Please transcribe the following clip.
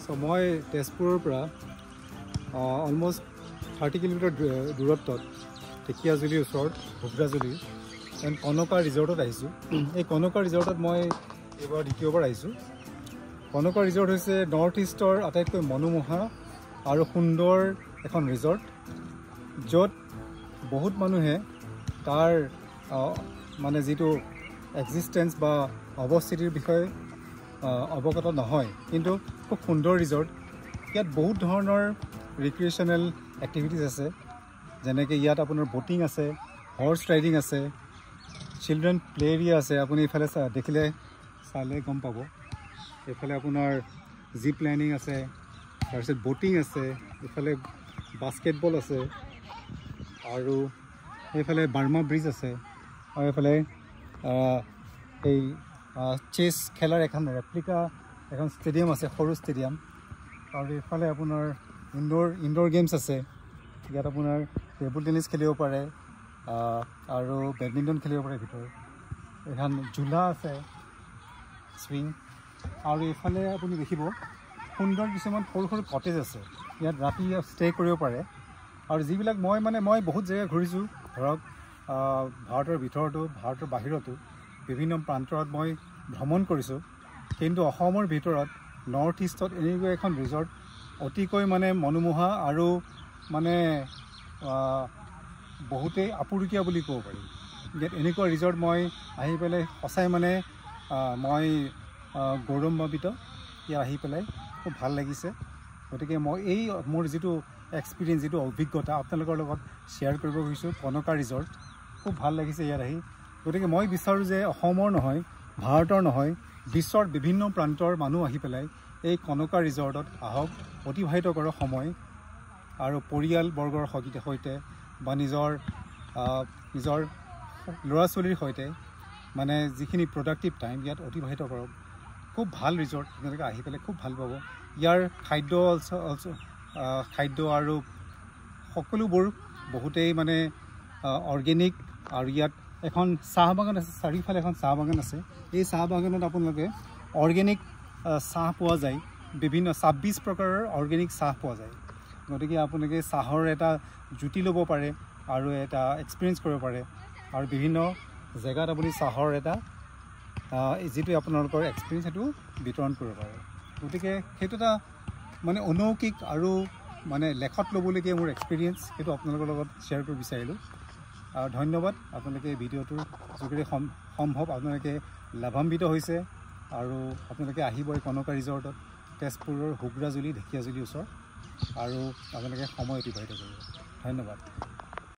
So মই তেজপুৰৰ পৰা অলমোষ্ট 30 কিলোমিটাৰ দূৰত্বত ঢেকিয়াজুলিৰ ওচৰত ঘুগৰাজুলি এণ্ড কনকা ৰিজৰ্টত আহিছোঁ। এই কনকা ৰিজৰ্টত মই এইবাৰ দ্বিতীয়বাৰ আহিছোঁ। কনকা ৰিজৰ্ট হৈছে নৰ্থ ইষ্টৰ আটাইতকৈ মনোমোহা আৰু সুন্দৰ এখন ৰিজৰ্ট, য'ত বহুত মানুহে তাৰ মানে যিটো এক্সিষ্টেঞ্চ বা অৱস্থিতিৰ বিষয়ে অৱগত নহয়, কিন্তু খুব সুন্দৰ ৰিজৰ্ট। ইয়াত বহুত ধৰণৰ ৰিক্ৰিয়েশ্যনেল এক্টিভিটিজ আছে, যেনেকৈ ইয়াত আপোনাৰ ব'টিং আছে, হৰ্চ ৰাইডিং আছে, চিলড্ৰেন প্লে এৰিয়া আছে। আপুনি এইফালে দেখিলে চালে গম পাব। এইফালে আপোনাৰ জিপ লাইনিং আছে, তাৰপিছত ব'টিং আছে, এইফালে বাস্কেটবল আছে, আৰু এইফালে বাৰ্মা ব্ৰিজ আছে, আৰু এইফালে এই চেছ খেলাৰ এখন ৰেপ্লিকা এখন ষ্টেডিয়াম আছে, সৰু ষ্টেডিয়াম। আৰু এইফালে আপোনাৰ ইনডোৰ গেমছ আছে। ইয়াত আপোনাৰ টেবুল টেনিছ খেলিব পাৰে আৰু বেডমিণ্টন খেলিব পাৰে ভিতৰত। এখন ঝুলা আছে, চুইং। আৰু এইফালে আপুনি দেখিব সুন্দৰ কিছুমান সৰু সৰু কটেজ আছে, ইয়াত ৰাতি ষ্টে' কৰিব পাৰে। আৰু যিবিলাক মই বহুত জেগা ঘূৰিছোঁ, ধৰক ভাৰতৰ ভিতৰতো ভাৰতৰ বাহিৰতো বিভিন্ন প্ৰান্তৰত মই ভ্ৰমণ কৰিছোঁ, কিন্তু অসমৰ ভিতৰত নৰ্থ ইষ্টত এনেকুৱা এখন ৰিজৰ্ট অতিকৈ মনোমোহা আৰু বহুতেই আপুৰুগীয়া বুলি ক'ব পাৰি। ইয়াত এনেকুৱা ৰিজৰ্ট মই আহি পেলাই সঁচাই মই গৌৰৱান্বিত। ইয়াত আহি পেলাই খুব ভাল লাগিছে। গতিকে মই এই মোৰ যিটো এক্সপিৰিয়েঞ্চ, যিটো অভিজ্ঞতা আপোনালোকৰ লগত শ্বেয়াৰ কৰিব খুজিছোঁ। কনকা ৰিজৰ্ট খুব ভাল লাগিছে ইয়াত আহি। গতিকে মই বিচাৰোঁ যে অসমৰ নহয়, ভাৰতৰ নহয়, বিশ্বৰ বিভিন্ন প্ৰান্তৰ মানুহ আহি পেলাই এই কনকা ৰিজৰ্টত আহক, অতিবাহিত কৰক সময়, আৰু পৰিয়ালবৰ্গৰ সৈতে বা নিজৰ ল'ৰা ছোৱালীৰ সৈতে যিখিনি প্ৰডাক্টিভ টাইম ইয়াত অতিবাহিত কৰক। খুব ভাল ৰিজৰ্ট, আপোনালোকে আহি পেলাই খুব ভাল পাব। ইয়াৰ খাদ্য আৰু সকলোবোৰ বহুতেই অৰ্গেনিক। আৰু ইয়াত এখন চাহ বাগান আছে, চাৰিওফালে এখন চাহ বাগান আছে। এই চাহ বাগানত আপোনালোকে অৰ্গেনিক চাহ পোৱা যায়, বিভিন্ন 26 প্ৰকাৰৰ অৰ্গেনিক চাহ পোৱা যায়। গতিকে আপোনালোকে চাহৰ এটা জুতি ল'ব পাৰে আৰু এটা এক্সপিৰিয়েঞ্চ কৰিব পাৰে, আৰু বিভিন্ন জেগাত আপুনি চাহৰ এটা যিটো আপোনালোকৰ এক্সপিৰিয়েঞ্চ সেইটো বিতৰণ কৰিব পাৰে। গতিকে সেইটো এটা অলৌকিক আৰু লেখত ল'বলগীয়া মোৰ এক্সপিৰিয়েঞ্চ, সেইটো আপোনালোকৰ লগত শ্বেয়াৰ কৰিব বিচাৰিলোঁ। আৰু ধন্যবাদ। আপোনালোকে ভিডিঅ'টোৰ যোগেৰে সম্ভৱ আপোনালোকে লাভান্বিত হৈছে, আৰু আপোনালোকে আহিব এই কনকা ৰিজৰ্টত, তেজপুৰৰ ঘুগৰাজুলি ঢেকিয়াজুলিৰ ওচৰত, আৰু আপোনালোকে সময় অতিবাহিত কৰিব। ধন্যবাদ।